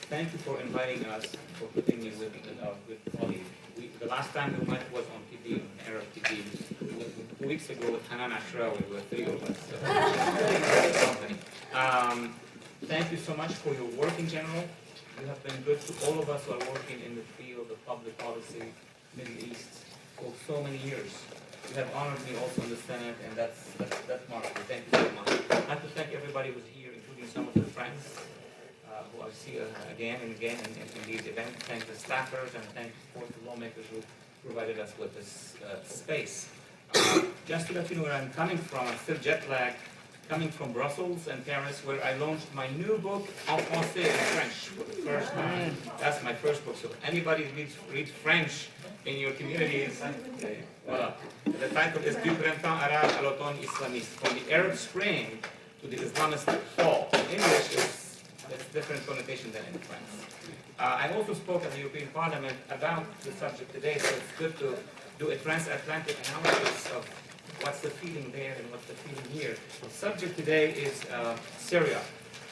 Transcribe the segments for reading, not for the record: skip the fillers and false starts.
thank you for inviting us, for putting me with our good colleague. The last time we met was on TV, on Arab TV. 2 weeks ago with Hanan Ashrawi, we were 3 of us. Thank you so much for your work in general. You have been good to all of us who are working in the field of public policy, Middle East, for so many years. You have honored me also in the Senate, and that's marvelous. Thank you so much. I'd like to thank everybody who's here, including some of the friends who I see again and again in these events. Thank the staffers, and thank, of course, the lawmakers who provided us with this space. Just to let you know where I'm coming from, I'm still jet-lagged, coming from Brussels and Paris, where I launched my new book, En Français and French, for the first time. That's my first book, so if anybody reads French in your communities, voilà. The title is Du printemps arabe à l'automne islamiste, from the Arab Spring to the Islamist fall. In English, it's different connotation than in French. I also spoke at the European Parliament about the subject today, so it's good to do a transatlantic analysis of what's the feeling there and what's the feeling here. The subject today is Syria.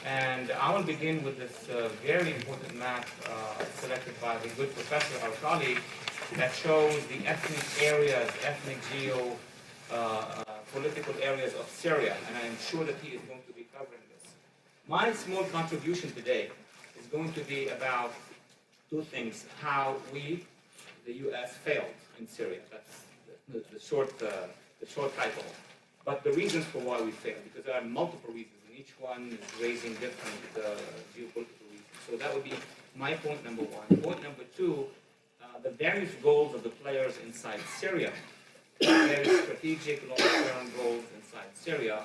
And I will begin with this very important map selected by the good professor, our colleague, that shows the ethnic areas, ethnic political areas of Syria. And I'm sure that he is going to be covering this. My small contribution today is going to be about two things. How we, the U.S., failed in Syria. That's the short title. But the reasons for why we failed, because there are multiple reasons, and each one is raising different geopolitical reasons. So that would be my point number one. Point number two, the various goals of the players inside Syria, very strategic long-term goals inside Syria.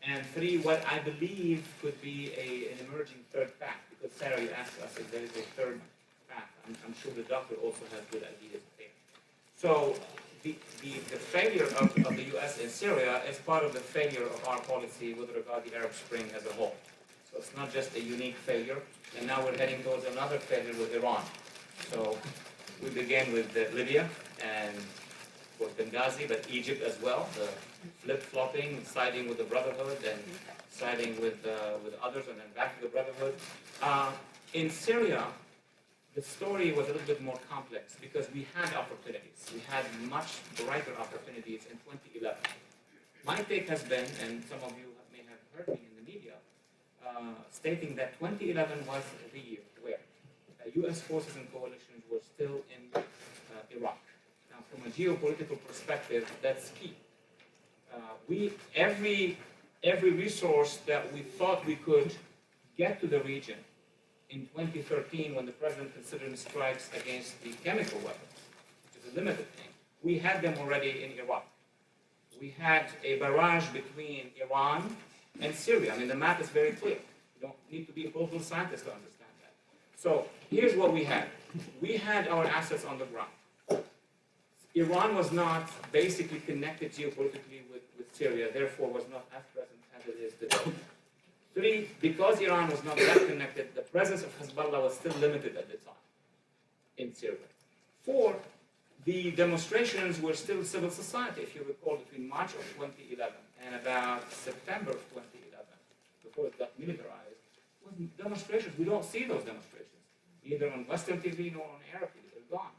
And three, what I believe could be an emerging third path, because Sarah, you asked us if there is a third path. I'm sure the doctor also has good ideas there. So the failure of the U.S. in Syria is part of the failure of our policy with regard to the Arab Spring as a whole. So it's not just a unique failure, and now we're heading towards another failure with Iran. So we began with Libya and with Benghazi, but Egypt as well, the flip-flopping, siding with the Brotherhood and siding with others, and then back to the Brotherhood. In Syria, the story was a little bit more complex because we had opportunities. We had much brighter opportunities in 2011. My take has been, and some of you may have heard me in the media, stating that 2011 was the year where U.S. forces and coalitions were still in Iraq. Now, from a geopolitical perspective, that's key. Every resource that we thought we could get to the region in 2013, when the president considered strikes against the chemical weapons, which is a limited thing, we had them already in Iraq. We had a barrage between Iran and Syria. I mean, the map is very clear. You don't need to be a political scientist to understand that. So here's what we had. We had our assets on the ground. Iran was not basically connected geopolitically with Syria, therefore was not as present as it is today. Three, because Iran was not that connected, the presence of Hezbollah was still limited at the time in Syria. Four, the demonstrations were still civil society, if you recall, between March of 2011 and about September of 2011, before it got militarized, was demonstrations. We don't see those demonstrations, either on Western TV nor on Arab TV. They're gone.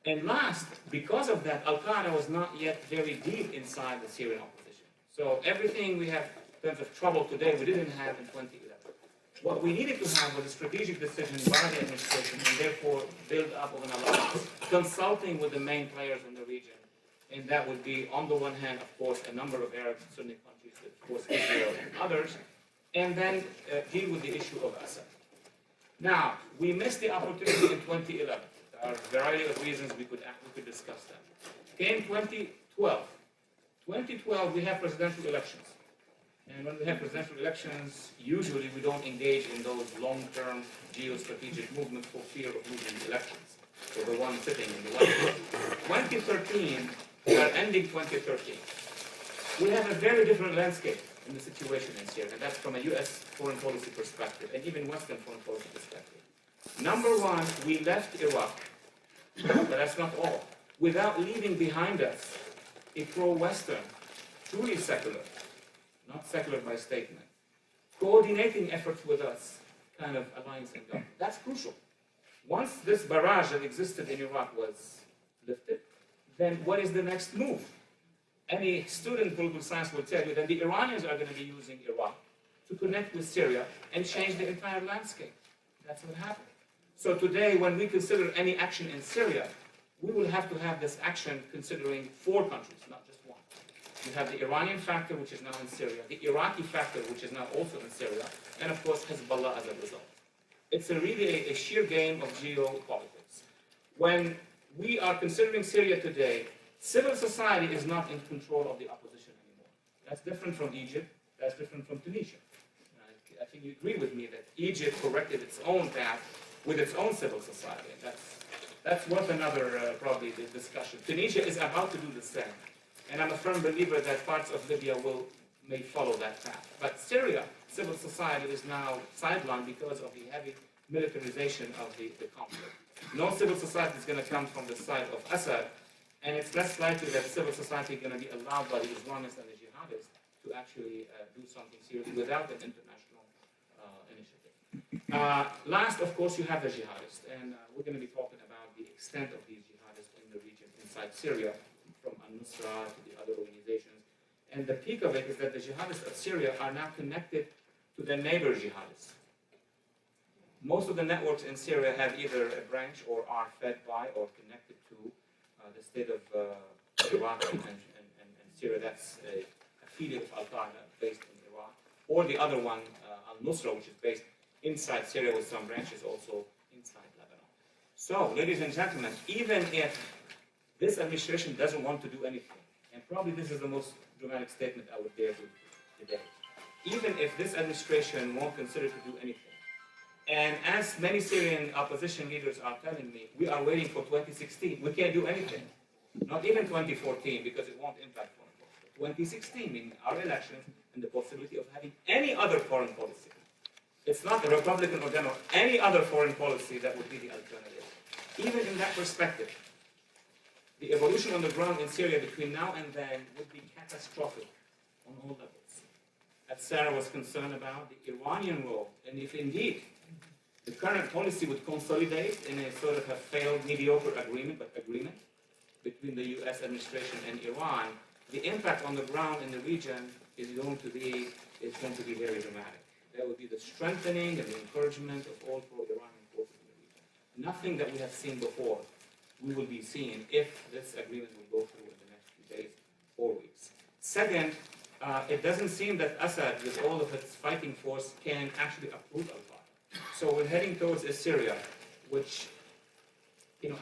And last, because of that, Al-Qaeda was not yet very deep inside the Syrian opposition. So everything we have in terms of trouble today, we didn't have in 2011. What we needed to have was a strategic decision by the administration, and therefore build up of an alliance, consulting with the main players in the region. And that would be, on the one hand, of course, a number of Arab Sunni countries, of course, Israel and others, and then deal with the issue of Assad. Now, we missed the opportunity in 2011. There are a variety of reasons we could discuss that. Came 2012. 2012, we have presidential elections. And when we have presidential elections, usually we don't engage in those long-term geostrategic movements for fear of losing the elections. So the one sitting in the White House. 2013, we are ending 2013. We have a very different landscape in the situation in Syria, and that's from a U.S. foreign policy perspective, and even Western foreign policy perspective. Number one, we left Iraq, but that's not all, without leaving behind us a pro-Western, truly secular, not secular by statement, coordinating efforts with us kind of alliance and government. That's crucial. Once this barrage that existed in Iraq was lifted, then what is the next move? Any student in political science will tell you that the Iranians are going to be using Iraq to connect with Syria and change the entire landscape. That's what happened. So today, when we consider any action in Syria, we will have to have this action considering 4 countries, not just one. You have the Iranian factor, which is now in Syria, the Iraqi factor, which is now also in Syria, and of course Hezbollah as a result. It's really a sheer game of geopolitics. When we are considering Syria today, civil society is not in control of the opposition anymore. That's different from Egypt, that's different from Tunisia. I think you agree with me that Egypt corrected its own path with its own civil society. That's worth another probably discussion. Tunisia is about to do the same. And I'm a firm believer that parts of Libya may follow that path. But Syria, civil society is now sidelined because of the heavy militarization of the conflict. No civil society is going to come from the side of Assad, and it's less likely that civil society is going to be allowed by the Islamists and the Jihadists to actually do something serious without an international initiative. Last, of course, you have the Jihadists, and we're going to be talking about the extent of these Jihadists in the region inside Syria, from Al-Nusra to the other organizations. And the peak of it is that the Jihadists of Syria are now connected to their neighbor Jihadists. Most of the networks in Syria have either a branch or are fed by or connected to the state of Iraq and Syria. That's a affiliate of Al-Qaeda based in Iraq. Or the other one, Al-Nusra, which is based inside Syria with some branches also inside Lebanon. So, ladies and gentlemen, even if this administration doesn't want to do anything, and probably this is the most dramatic statement I would dare do today, even if this administration won't consider to do anything, and as many Syrian opposition leaders are telling me, we are waiting for 2016. We can't do anything. Not even 2014, because it won't impact foreign policy. 2016, meaning our elections and the possibility of having any other foreign policy. It's not the Republican or Democrat, any other foreign policy that would be the alternative. Even in that perspective, the evolution on the ground in Syria between now and then would be catastrophic on all levels. As Sarah was concerned about, the Iranian role, and if indeed the current policy would consolidate in a sort of a failed, mediocre agreement, but agreement between the U.S. administration and Iran, the impact on the ground in the region is going to be very dramatic. There will be the strengthening and the encouragement of all pro-Iranian forces in the region. Nothing that we have seen before we will be seeing if this agreement will go through in the next few days or weeks. Second, it doesn't seem that Assad, with all of its fighting force, can actually uproot Al-Qaeda. So we're heading towards a Syria, which,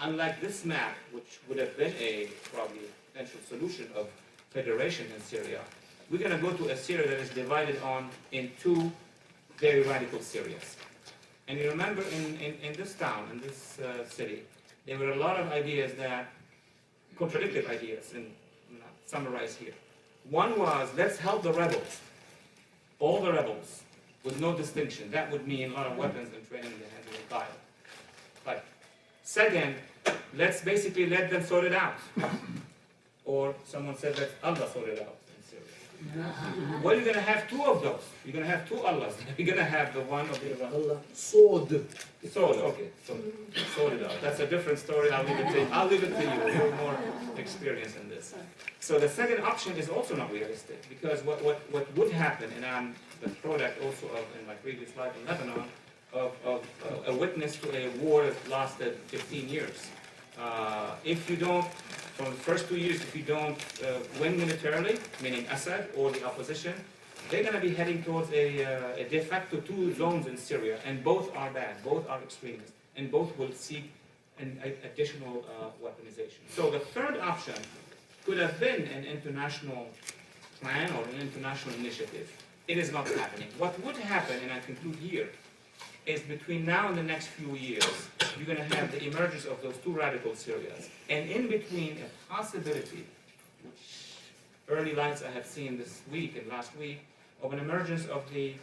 unlike this map, which would have been a probably potential solution of federation in Syria, we're going to go to a Syria that is divided in 2 very radical Syrias. And you remember in this town, in this city, there were a lot of ideas that, contradictory ideas, and summarized here. One was, let's help the rebels, all the rebels, with no distinction. That would mean a lot of weapons and training in the hands of Al-Qaeda. Right. Second, let's basically let them sort it out. Or someone said, let Allah sort it out in Syria. Well, you're going to have 2 of those. You're going to have 2 Allahs. You're going to have the one of the Allah. Sword, okay. So, sort it out. That's a different story. I'll leave it to you. You're more experienced in this. So the second option is also not realistic, because what would happen, and I'm the product also of, in my previous life in Lebanon, of a witness to a war that lasted 15 years. If you don't, from the first 2 years, if you don't win militarily, meaning Assad or the opposition, they're going to be heading towards a de facto 2 zones in Syria, and both are bad, both are extremist, and both will seek an additional weaponization. So the third option could have been an international plan or an international initiative. It is not happening. What would happen, and I conclude here, is between now and the next few years, you're going to have the emergence of those 2 radical Syrias. And in between, a possibility, which early lights I have seen this week and last week, of an emergence of the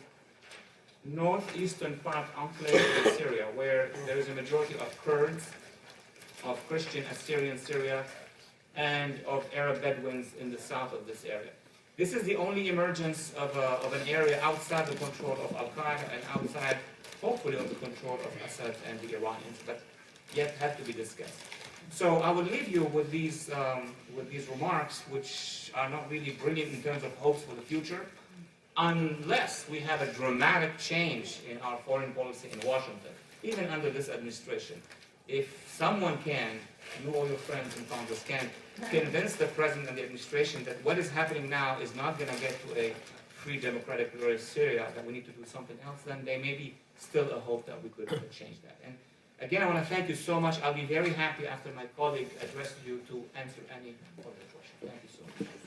northeastern part enclave of Syria, where there is a majority of Kurds, of Christian Assyrian Syria, and of Arab Bedouins in the south of this area. This is the only emergence of an area outside the control of Al-Qaeda and outside hopefully under control of Assad and the Iranians, but yet have to be discussed. So I will leave you with these remarks, which are not really brilliant in terms of hopes for the future, unless we have a dramatic change in our foreign policy in Washington, even under this administration. If someone can, you or your friends in Congress can, convince the President and the administration that what is happening now is not going to get to a free democratic Syria, that we need to do something else, then there may be still a hope that we could change that. And again, I want to thank you so much. I'll be very happy after my colleague addresses you to answer any further questions. Thank you so much.